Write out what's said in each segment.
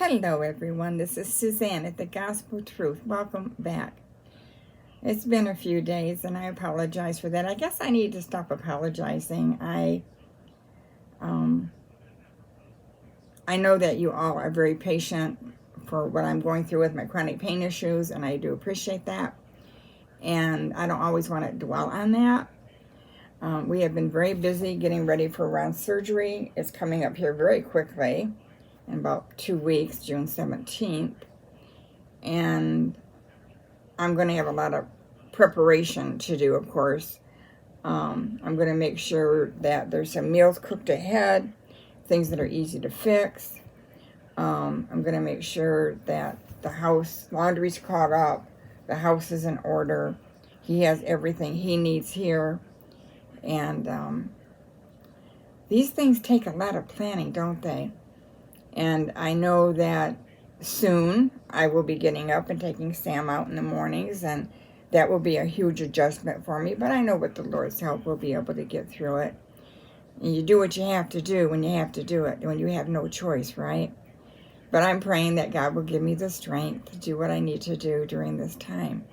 Hello, everyone. This is Suzanne at The Gospel Truth. Welcome back. It's been a few days, and I apologize for that. I guess I need to stop apologizing. I know that you all are very patient for what I'm going through with my chronic pain issues, and I do appreciate that. And I don't always want to dwell on that. We have been very busy getting ready for Ron's surgery. It's coming up here very quickly. In about 2 weeks, June 17th. And I'm going to have a lot of preparation to do, of course. I'm going to make sure that there's some meals cooked ahead, things that are easy to fix. I'm going to make sure that the house, laundry's caught up, the house is in order. He has everything he needs here. And these things take a lot of planning, don't they? And I know that soon I will be getting up and taking Sam out in the mornings, and that will be a huge adjustment for me. But I know with the Lord's help, we'll be able to get through it. And you do what you have to do when you have to do it, when you have no choice, right? But I'm praying that God will give me the strength to do what I need to do during this time.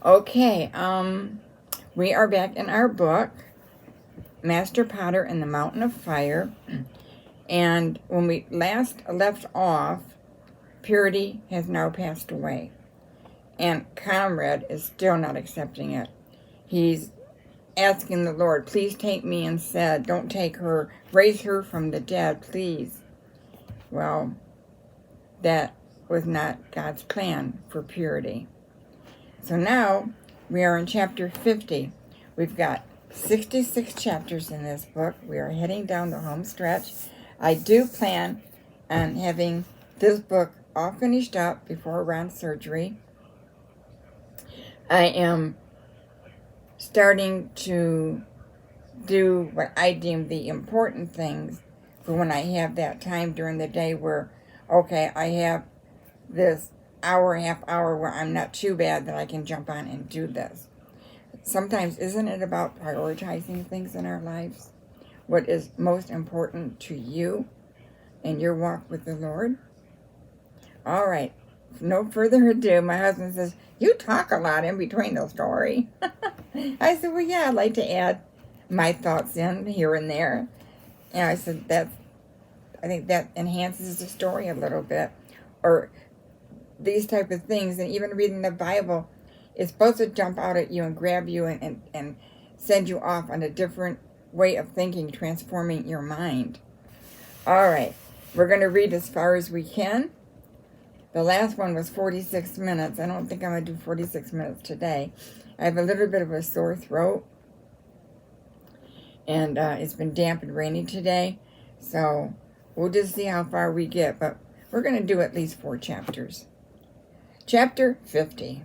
Okay, we are back in our book, Master Potter and the Mountain of Fire. And when we last left off, Purity has now passed away. And Conrad is still not accepting it. He's asking the Lord, please take me instead. Don't take her. Raise her from the dead, please. Well, that was not God's plan for Purity. So now we are in chapter 50. We've got 66 chapters in this book. We are heading down the home stretch. I do plan on having this book all finished up before Ron's surgery. I am starting to do what I deem the important things for when I have that time during the day where, okay, I have this hour, half hour where I'm not too bad that I can jump on and do this. Sometimes, isn't it about prioritizing things in our lives? What is most important to you in your walk with the Lord? All right, no further ado, my husband says, you talk a lot in between the story. I said, well, yeah, I'd like to add my thoughts in here and there. And I said, I think that enhances the story a little bit. Or these type of things, and even reading the Bible is supposed to jump out at you and grab you and send you off on a different way of thinking, transforming your mind. All right, we're going to read as far as we can. The last one was 46 minutes. I don't think I'm going to do 46 minutes today. I have a little bit of a sore throat, and it's been damp and rainy today, so we'll just see how far we get, but we're going to do at least 4 chapters. Chapter 50,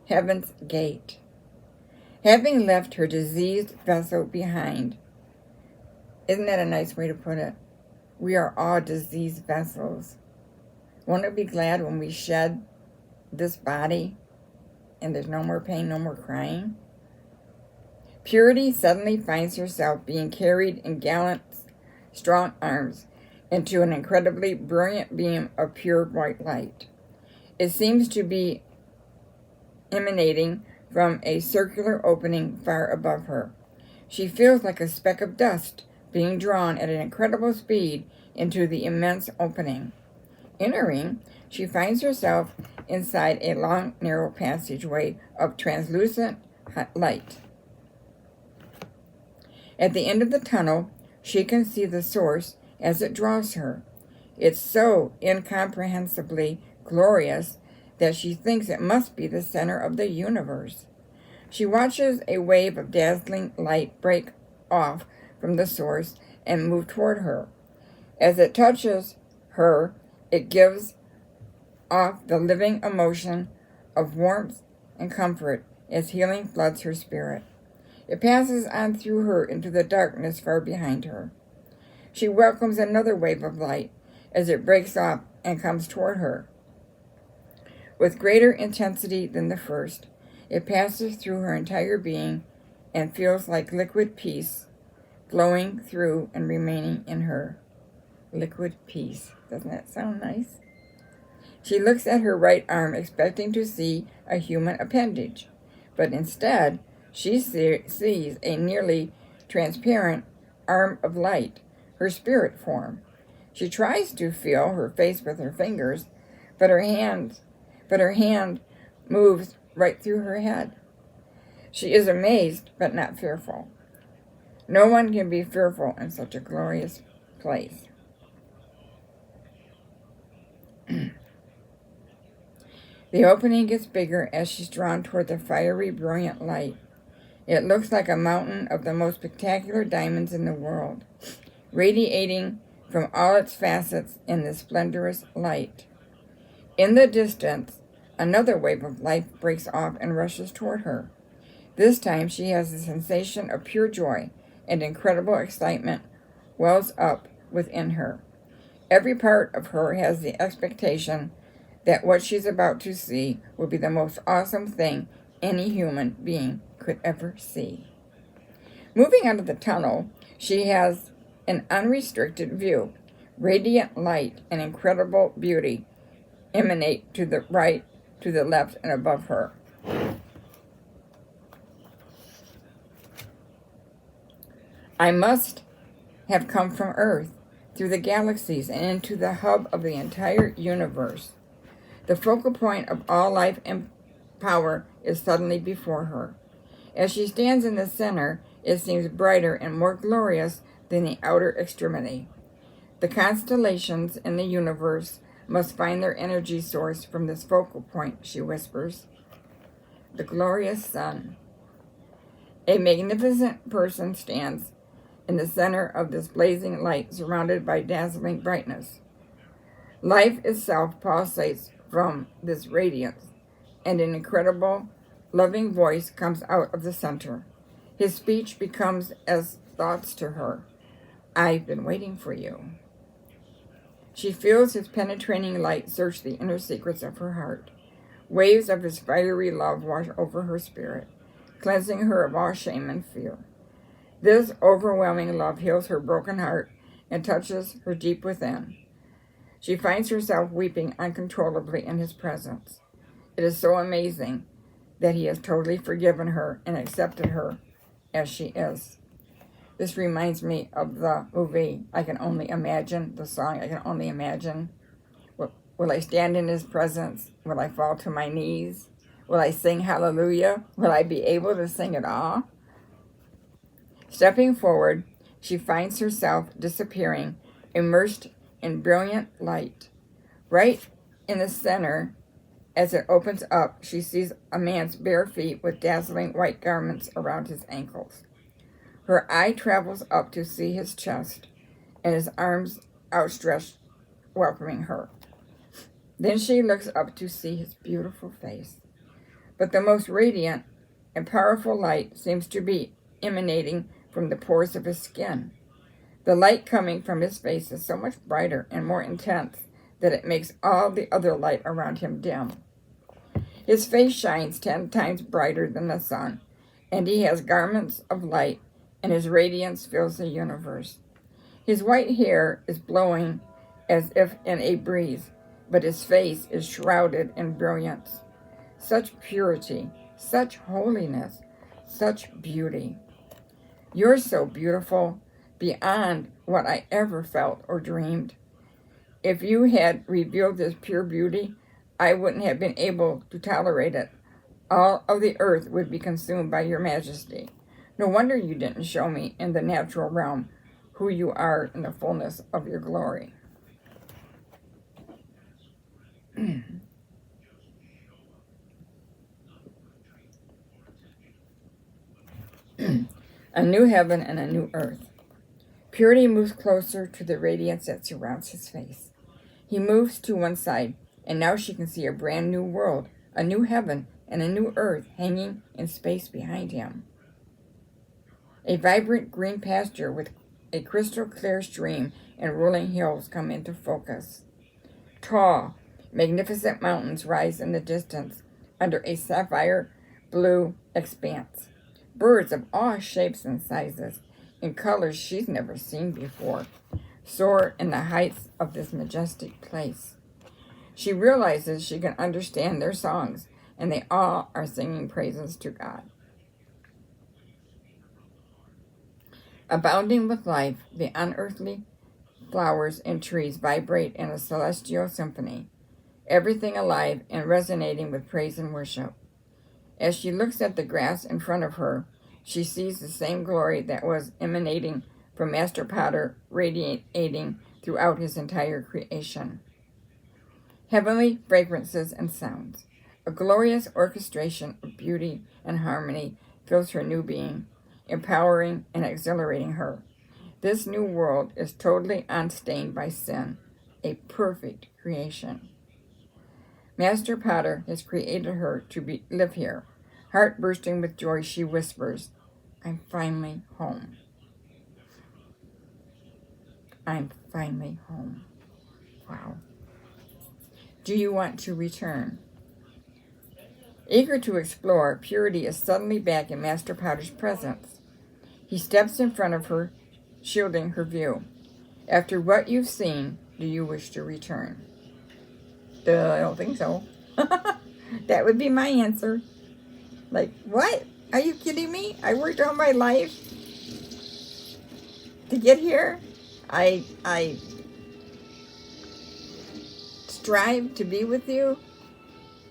Heaven's Gate. Having left her diseased vessel behind. Isn't that a nice way to put it? We are all diseased vessels. Won't it be glad when we shed this body and there's no more pain, no more crying? Purity suddenly finds herself being carried in gallant, strong arms into an incredibly brilliant beam of pure white light. It seems to be emanating from a circular opening far above her. She feels like a speck of dust being drawn at an incredible speed into the immense opening. Entering, she finds herself inside a long, narrow passageway of translucent light. At the end of the tunnel, she can see the source as it draws her. It's so incomprehensibly glorious that she thinks it must be the center of the universe. She watches a wave of dazzling light break off from the source and move toward her. As it touches her, it gives off the living emotion of warmth and comfort as healing floods her spirit. It passes on through her into the darkness far behind her. She welcomes another wave of light as it breaks off and comes toward her. With greater intensity than the first, it passes through her entire being and feels like liquid peace flowing through and remaining in her. liquid peace. Doesn't that sound nice? She looks at her right arm, expecting to see a human appendage, but instead she sees a nearly transparent arm of light, her spirit form. She tries to feel her face with her fingers, but her hand moves right through her head. She is amazed, but not fearful. No one can be fearful in such a glorious place. The opening gets bigger as she's drawn toward the fiery, brilliant light. It looks like a mountain of the most spectacular diamonds in the world, radiating from all its facets in this splendorous light. In the distance, another wave of light breaks off and rushes toward her. This time she has a sensation of pure joy, and incredible excitement wells up within her. Every part of her has the expectation that what she's about to see will be the most awesome thing any human being could ever see. Moving out of the tunnel, she has an unrestricted view. Radiant light and incredible beauty emanate to the right, to the left, and above her. I must have come from Earth, through the galaxies, and into the hub of the entire universe. The focal point of all life and power is suddenly before her. As she stands in the center, it seems brighter and more glorious than the outer extremity. The constellations in the universe must find their energy source from this focal point, she whispers. The glorious sun. A magnificent person stands in the center of this blazing light, surrounded by dazzling brightness. Life itself pulsates from this radiance, and an incredible, loving voice comes out of the center. His speech becomes as thoughts to her. I've been waiting for you. She feels his penetrating light search the inner secrets of her heart. Waves of his fiery love wash over her spirit, cleansing her of all shame and fear. This overwhelming love heals her broken heart and touches her deep within. She finds herself weeping uncontrollably in his presence. It is so amazing that he has totally forgiven her and accepted her as she is. This reminds me of the movie I Can Only Imagine, the song I Can Only Imagine. Will I stand in his presence? Will I fall to my knees? Will I sing hallelujah? Will I be able to sing at all? Stepping forward, she finds herself disappearing, immersed in brilliant light. Right in the center, as it opens up, she sees a man's bare feet with dazzling white garments around his ankles. Her eye travels up to see his chest and his arms outstretched, welcoming her. Then she looks up to see his beautiful face. But the most radiant and powerful light seems to be emanating from the pores of his skin. The light coming from his face is so much brighter and more intense that it makes all the other light around him dim. His face shines 10 times brighter than the sun, and he has garments of light, and his radiance fills the universe. His white hair is blowing as if in a breeze, but his face is shrouded in brilliance. Such purity, such holiness, such beauty. You're so beautiful, beyond what I ever felt or dreamed. If you had revealed this pure beauty, I wouldn't have been able to tolerate it. All of the earth would be consumed by your majesty. No wonder you didn't show me in the natural realm who you are in the fullness of your glory. A new heaven and a new earth. Purity moves closer to the radiance that surrounds his face. He moves to one side, and now she can see a brand new world, a new heaven and a new earth hanging in space behind him. A vibrant green pasture with a crystal clear stream and rolling hills come into focus. Tall, magnificent mountains rise in the distance under a sapphire blue expanse. Birds of all shapes and sizes, in colors she's never seen before, soar in the heights of this majestic place. She realizes she can understand their songs, and they all are singing praises to God. Abounding with life, the unearthly flowers and trees vibrate in a celestial symphony, everything alive and resonating with praise and worship. As she looks at the grass in front of her, she sees the same glory that was emanating from Master Potter, radiating throughout his entire creation. Heavenly fragrances and sounds, a glorious orchestration of beauty and harmony fills her new being, empowering and exhilarating her. This new world is totally unstained by sin, a perfect creation. Master Potter has created her to live here. Heart bursting with joy, she whispers, I'm finally home. I'm finally home. Wow. Do you want to return? Eager to explore, Purity is suddenly back in Master Potter's presence. He steps in front of her, shielding her view. After what you've seen, do you wish to return? I don't think so. That would be my answer. Like, what? Are you kidding me? I worked all my life to get here. I strive to be with you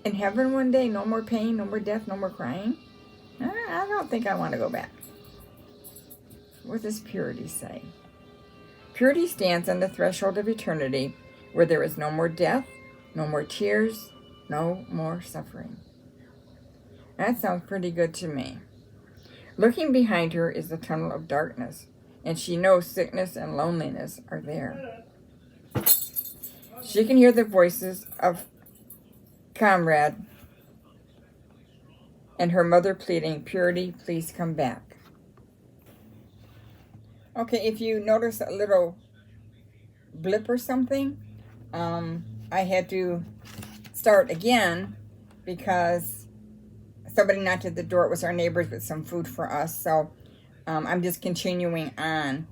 in heaven one day. No more pain, no more death, no more crying. I don't think I want to go back. What does Purity say? Purity stands on the threshold of eternity, where there is no more death, no more tears, no more suffering. That sounds pretty good to me. Looking behind her is the tunnel of darkness, and she knows sickness and loneliness are there. She can hear the voices of Comrade and her mother pleading, Purity, please come back. Okay, if you notice a little blip or something, I had to start again because somebody knocked at the door. It was our neighbors with some food for us. So I'm just continuing on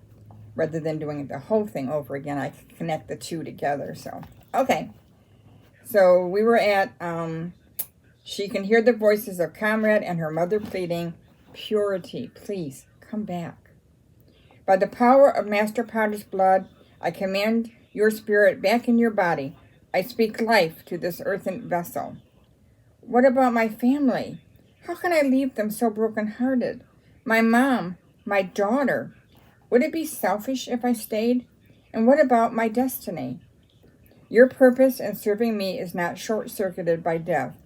rather than doing the whole thing over again. I can connect the two together. So, okay. So we were at, she can hear the voices of Comrade and her mother pleading, Purity, please come back. By the power of Master Potter's blood, I command your spirit back in your body. I speak life to this earthen vessel. What about my family? How can I leave them so brokenhearted? My mom, my daughter. Would it be selfish if I stayed? And what about my destiny? Your purpose in serving me is not short-circuited by death,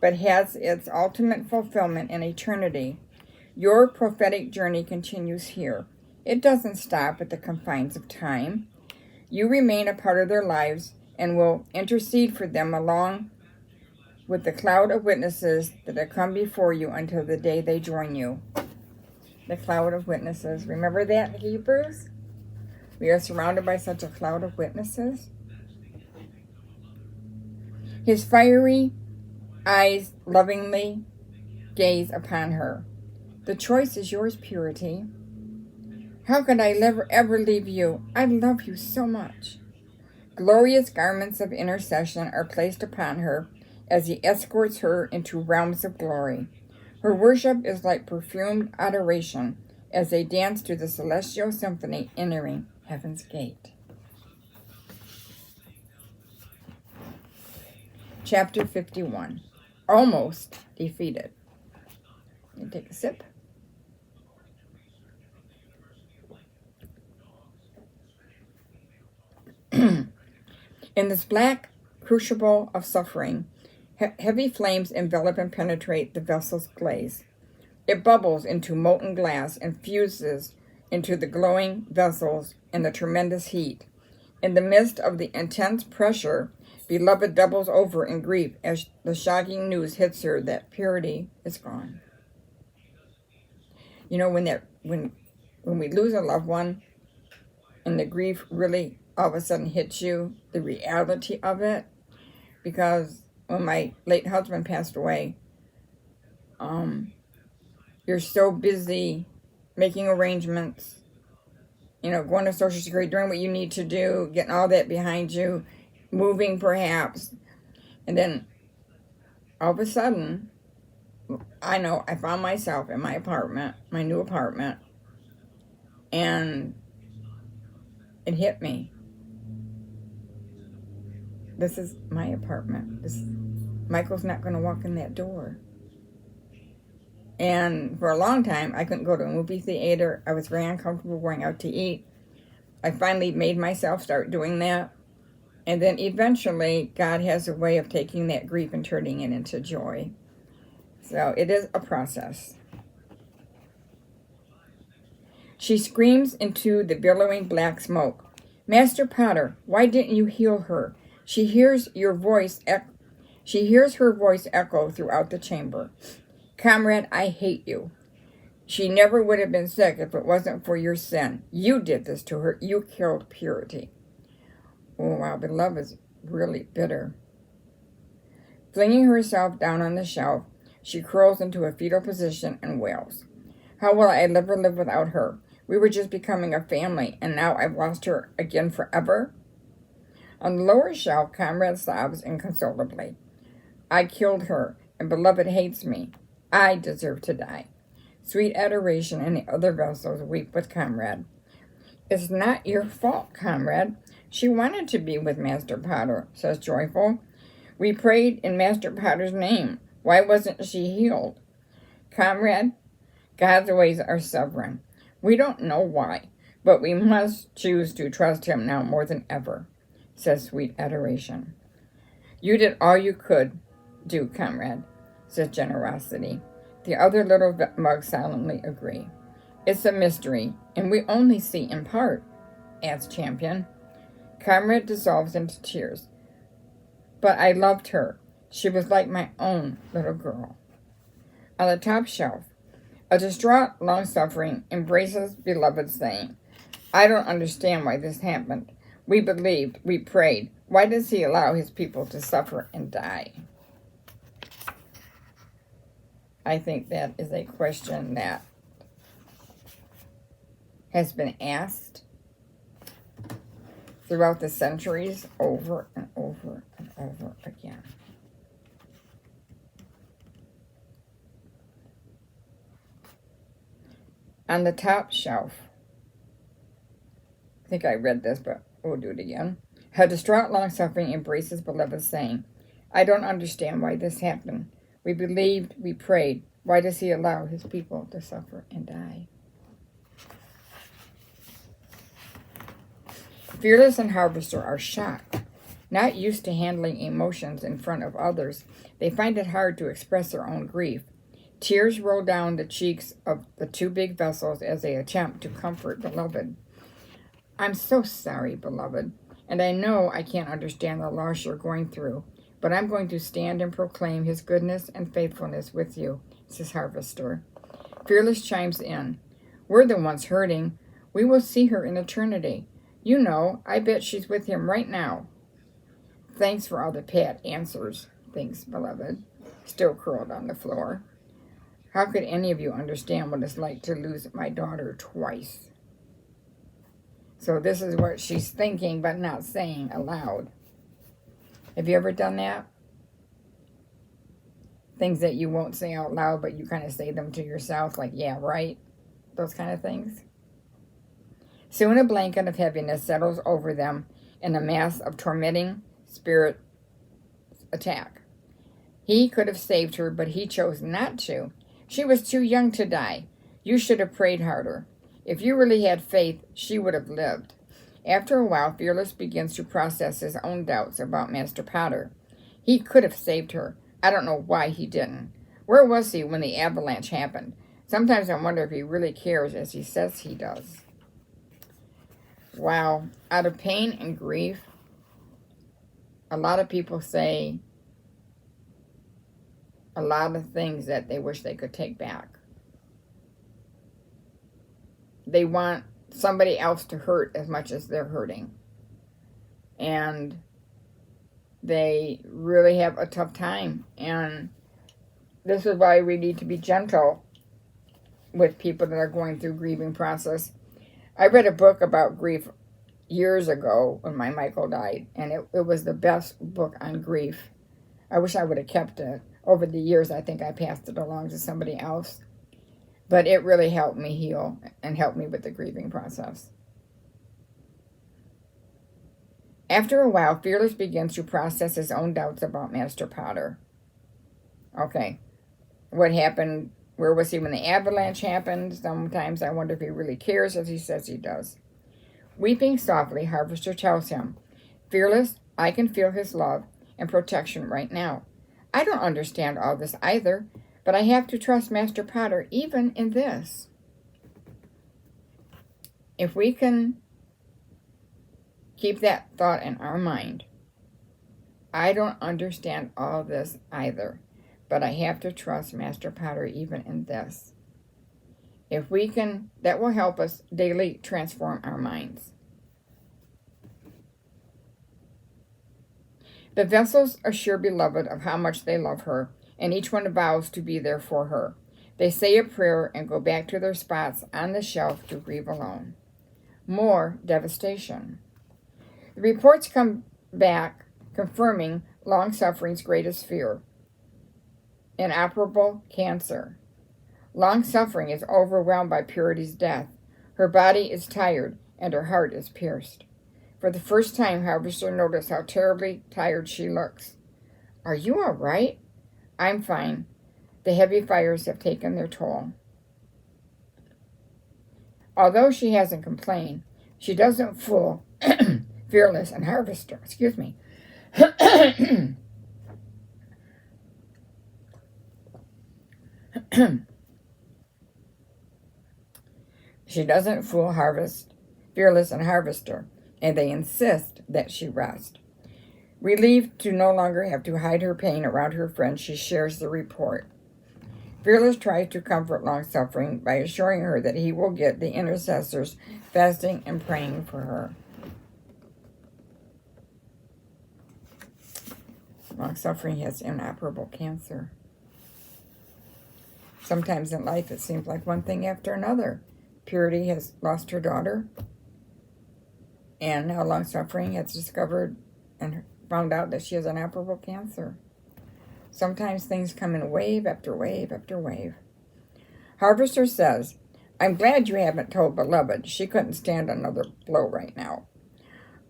but has its ultimate fulfillment in eternity. Your prophetic journey continues here. It doesn't stop at the confines of time. You remain a part of their lives and will intercede for them along with the cloud of witnesses that have come before you until the day they join you. The cloud of witnesses. Remember that, Hebrews? We are surrounded by such a cloud of witnesses. His fiery eyes lovingly gaze upon her. The choice is yours, Purity. How could I ever leave you? I love you so much. Glorious garments of intercession are placed upon her as he escorts her into realms of glory. Her worship is like perfumed adoration as they dance to the celestial symphony entering heaven's gate. Chapter 51. Almost defeated. You take a sip. In this black crucible of suffering, heavy flames envelop and penetrate the vessel's glaze. It bubbles into molten glass and fuses into the glowing vessels in the tremendous heat. In the midst of the intense pressure, Beloved doubles over in grief as the shocking news hits her that Purity is gone. You know, when we lose a loved one and the grief really all of a sudden hits you, the reality of it, because when my late husband passed away, you're so busy making arrangements going to Social Security, doing what you need to do, getting all that behind you, moving perhaps. And then all of a sudden, I know I found myself in my apartment, my new apartment, and it hit me. This is my apartment. Michael's not going to walk in that door. And for a long time, I couldn't go to a movie theater. I was very uncomfortable going out to eat. I finally made myself start doing that. And then eventually, God has a way of taking that grief and turning it into joy. So it is a process. She screams into the billowing black smoke. Master Potter, why didn't you heal her? She hears her voice echo throughout the chamber. Comrade, I hate you. She never would have been sick if it wasn't for your sin. You did this to her. You killed purity. Oh, wow, beloved is really bitter. Flinging herself down on the shelf, she curls into a fetal position and wails. How will I ever live without her? We were just becoming a family, and now I've lost her again forever? On the lower shelf, Comrade sobs inconsolably. I killed her, and beloved hates me. I deserve to die. Sweet Adoration and the other vessels weep with Comrade. It's not your fault, Comrade. She wanted to be with Master Potter, says Joyful. We prayed in Master Potter's name. Why wasn't she healed? Comrade, God's ways are sovereign. We don't know why, but we must choose to trust him now more than ever, says Sweet Adoration. You did all you could do, Comrade, says Generosity. The other little mugs silently agree. It's a mystery, and we only see in part, adds Champion. Comrade dissolves into tears. But I loved her. She was like my own little girl. On the top shelf, a distraught, long-suffering embraces beloved, saying, I don't understand why this happened. We believed, we prayed. Why does he allow his people to suffer and die? I think that is a question that has been asked throughout the centuries over and over and over again. On the top shelf, I think I read this, but we'll do it again. Her distraught long-suffering embraces beloved, saying, I don't understand why this happened. We believed, we prayed. Why does he allow his people to suffer and die? Fearless and Harvester are shocked. Not used to handling emotions in front of others, they find it hard to express their own grief. Tears roll down the cheeks of the two big vessels as they attempt to comfort beloved. I'm so sorry, beloved, and I know I can't understand the loss you're going through, but I'm going to stand and proclaim his goodness and faithfulness with you, says Harvester. Fearless chimes in. We're the ones hurting. We will see her in eternity. You know, I bet she's with him right now. Thanks for all the pat answers, thinks beloved, still curled on the floor. How could any of you understand what it's like to lose my daughter twice? So this is what she's thinking but not saying aloud. Have you ever done that? Things that you won't say out loud, but you kind of say them to yourself, like, yeah, right? Those kind of things. Soon a blanket of heaviness settles over them in a mass of tormenting spirit attack. He could have saved her, but he chose not to. She was too young to die. You should have prayed harder. If you really had faith, she would have lived. After a while, Fearless begins to process his own doubts about Master Potter. He could have saved her. I don't know why he didn't. Where was he when the avalanche happened? Sometimes I wonder if he really cares as he says he does. Wow. Out of pain and grief, a lot of people say a lot of things that they wish they could take back. They want somebody else to hurt as much as they're hurting. And they really have a tough time. And this is why we need to be gentle with people that are going through grieving process. I read a book about grief years ago when my Michael died, and it was the best book on grief. I wish I would have kept it. Over the years, I think I passed it along to somebody else. But it really helped me heal and helped me with the grieving process. After a while, Fearless begins to process his own doubts about Master Potter. Okay, what happened? Where was he when the avalanche happened? Sometimes I wonder if he really cares as he says he does. Weeping softly, Harvester tells him, Fearless, I can feel his love and protection right now. I don't understand all this either, but I have to trust Master Potter even in this. If we can keep that thought in our mind, I don't understand all this either, but I have to trust Master Potter even in this. If we can, that will help us daily transform our minds. The vessels assure Beloved of how much they love her, and each one vows to be there for her. They say a prayer and go back to their spots on the shelf to grieve alone. More devastation. The reports come back confirming long-suffering's greatest fear, inoperable cancer. Long-suffering is overwhelmed by Purity's death. Her body is tired and her heart is pierced. For the first time, Harvester noticed how terribly tired she looks. Are you all right? I'm fine. The heavy fires have taken their toll. Although she hasn't complained, she doesn't fool Fearless and Harvester. Excuse me. She doesn't fool Fearless and Harvester, and they insist that she rest. Relieved to no longer have to hide her pain around her friend, she shares the report. Fearless tries to comfort long-suffering by assuring her that he will get the intercessors fasting and praying for her. Long-suffering has inoperable cancer. Sometimes in life it seems like one thing after another. Purity has lost her daughter, and now long-suffering has discovered and found out that she has inoperable cancer. Sometimes things come in wave after wave after wave. Harvester says, I'm glad you haven't told Beloved. She couldn't stand another blow right now.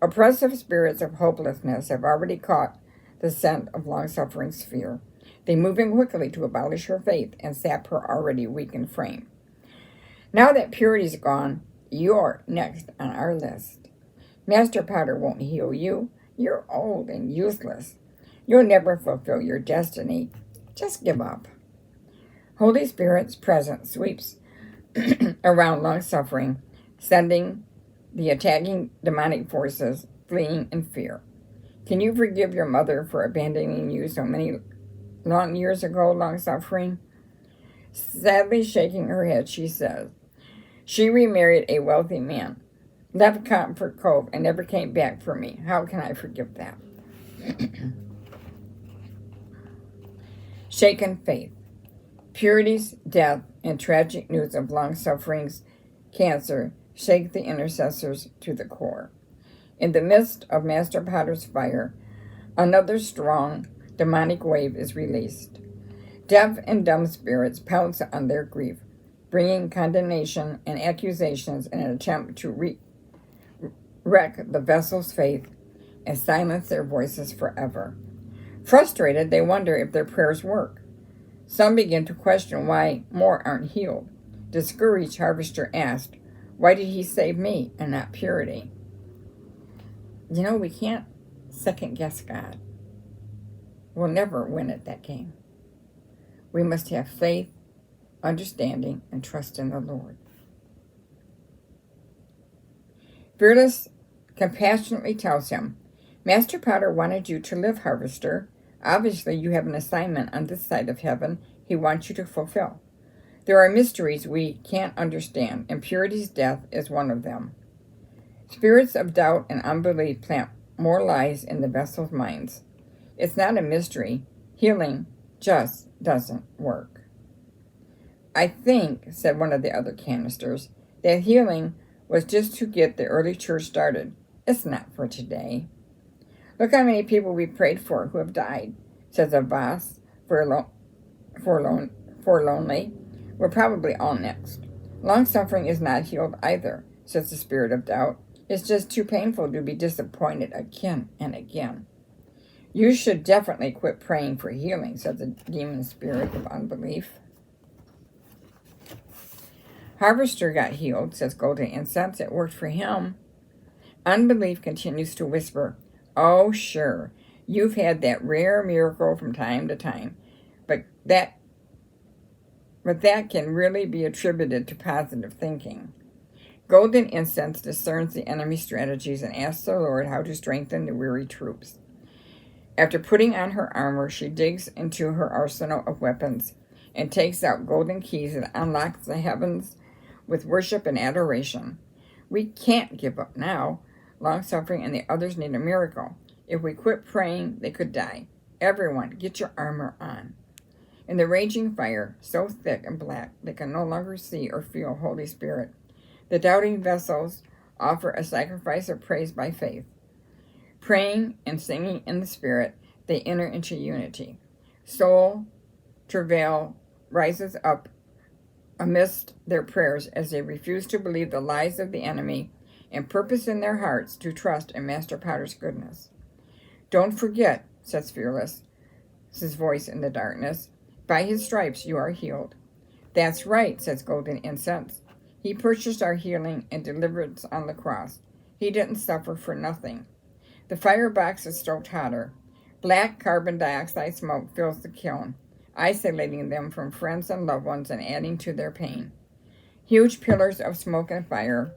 Oppressive spirits of hopelessness have already caught the scent of long-suffering's fear. They move in quickly to abolish her faith and sap her already weakened frame. Now that Purity's gone, you're next on our list. Master Potter won't heal you. You're old and useless. You'll never fulfill your destiny. Just give up. Holy Spirit's presence sweeps around long-suffering, sending the attacking demonic forces fleeing in fear. Can you forgive your mother for abandoning you so many long years ago, long-suffering? Sadly shaking her head, she says, she remarried a wealthy man, left Comfort Cove, and never came back for me. How can I forgive that? Shaken faith. Purity's death and tragic news of long-suffering's cancer shake the intercessors to the core. In the midst of Master Potter's fire, another strong demonic wave is released. Deaf and dumb spirits pounce on their grief, bringing condemnation and accusations in an attempt to wreck the vessel's faith and silence their voices forever. Frustrated, they wonder if their prayers work. Some begin to question why more aren't healed. Discouraged, Harvester asked, why did he save me and not Purity? You know, we can't second-guess God. We'll never win at that game. We must have faith, understanding, and trust in the Lord. Fearless compassionately tells him, Master Potter wanted you to live, Harvester. Obviously, you have an assignment on this side of heaven he wants you to fulfill. There are mysteries we can't understand, and Purity's death is one of them. Spirits of doubt and unbelief plant more lies in the vessel's minds. It's not a mystery. Healing just doesn't work. I think, said one of the other canisters, that healing was just to get the early church started. It's not for today. Look how many people we prayed for who have died, says Abbas, forlornly. We're probably all next. Long-suffering is not healed either, says the spirit of doubt. It's just too painful to be disappointed again and again. You should definitely quit praying for healing, says the demon spirit of unbelief. Harvester got healed, says Golden Incense. It worked for him. Unbelief continues to whisper, oh, sure, you've had that rare miracle from time to time, but that can really be attributed to positive thinking. Golden Incense discerns the enemy's strategies and asks the Lord how to strengthen the weary troops. After putting on her armor, she digs into her arsenal of weapons and takes out golden keys and unlocks the heavens with worship and adoration. We can't give up now. Long-suffering and the others need a miracle. If we quit praying, they could die. Everyone, get your armor on. In the raging fire, so thick and black they can no longer see or feel Holy Spirit, the doubting vessels offer a sacrifice of praise by faith. Praying and singing in the Spirit, they enter into unity. Soul travail rises up amidst their prayers as they refuse to believe the lies of the enemy and purpose in their hearts to trust in Master Potter's goodness. Don't forget, says Fearless, his voice in the darkness, by his stripes you are healed. That's right, says Golden Incense. He purchased our healing and deliverance on the cross. He didn't suffer for nothing. The firebox is stoked hotter. Black carbon dioxide smoke fills the kiln, isolating them from friends and loved ones and adding to their pain. Huge pillars of smoke and fire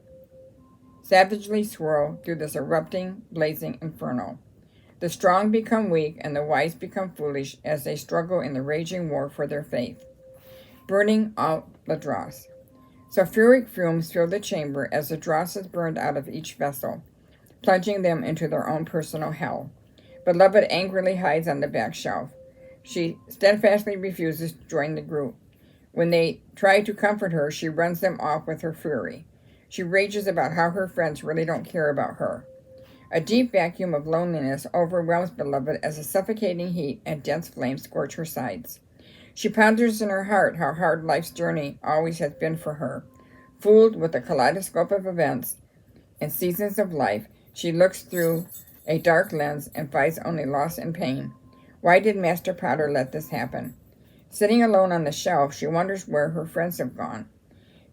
savagely swirl through this erupting, blazing inferno. The strong become weak and the wise become foolish as they struggle in the raging war for their faith. Burning out the dross. Sulfuric fumes fill the chamber as the dross is burned out of each vessel, plunging them into their own personal hell. Beloved angrily hides on the back shelf. She steadfastly refuses to join the group. When they try to comfort her, she runs them off with her fury. She rages about how her friends really don't care about her. A deep vacuum of loneliness overwhelms Beloved as a suffocating heat and dense flames scorch her sides. She ponders in her heart how hard life's journey always has been for her. Fooled with a kaleidoscope of events and seasons of life, she looks through a dark lens and finds only loss and pain. Why did Master Potter let this happen? Sitting alone on the shelf, she wonders where her friends have gone.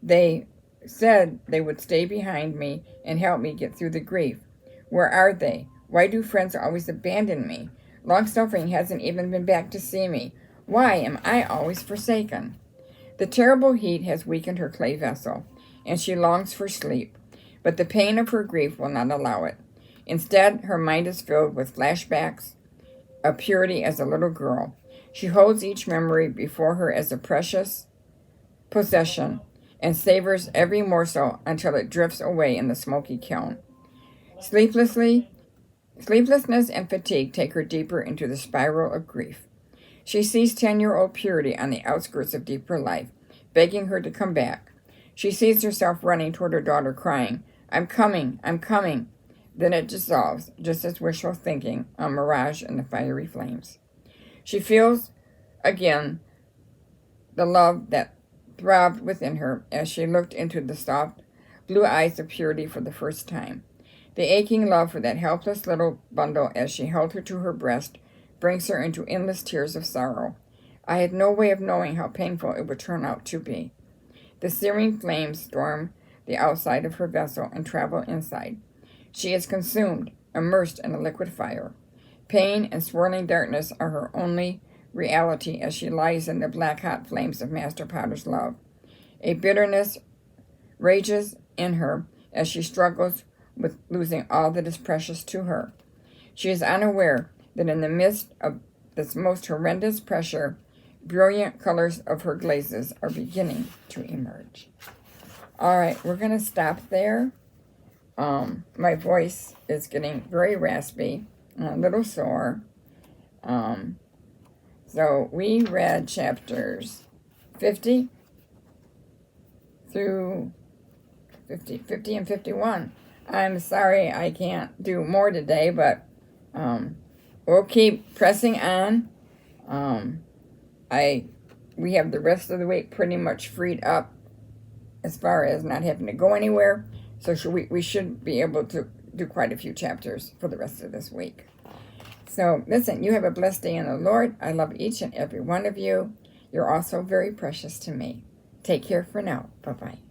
They said they would stay behind me and help me get through the grief. Where are they? Why do friends always abandon me? Long-suffering hasn't even been back to see me. Why am I always forsaken? The terrible heat has weakened her clay vessel, and she longs for sleep, but the pain of her grief will not allow it. Instead, her mind is filled with flashbacks of purity as a little girl. She holds each memory before her as a precious possession and savors every morsel until it drifts away in the smoky kiln. Sleeplessness and fatigue take her deeper into the spiral of grief. She sees 10-year-old Purity on the outskirts of deeper life, begging her to come back. She sees herself running toward her daughter, crying, I'm coming, I'm coming. Then it dissolves, just as wishful thinking, a mirage in the fiery flames. She feels again the love that throbbed within her as she looked into the soft blue eyes of Purity for the first time. The aching love for that helpless little bundle as she held her to her breast brings her into endless tears of sorrow. I had no way of knowing how painful it would turn out to be. The searing flames storm the outside of her vessel and travel inside. She is consumed, immersed in a liquid fire. Pain and swirling darkness are her only reality as she lies in the black-hot flames of Master Potter's love. A bitterness rages in her as she struggles with losing all that is precious to her. She is unaware that in the midst of this most horrendous pressure, brilliant colors of her glazes are beginning to emerge. All right, we're going to stop there. My voice is getting very raspy, a little sore. So we read chapters 50 through 50 and 51. I'm sorry I can't do more today, but we'll keep pressing on. We have the rest of the week pretty much freed up as far as not having to go anywhere. So we should be able to do quite a few chapters for the rest of this week. So listen, you have a blessed day in the Lord. I love each and every one of you. You're also very precious to me. Take care for now. Bye-bye.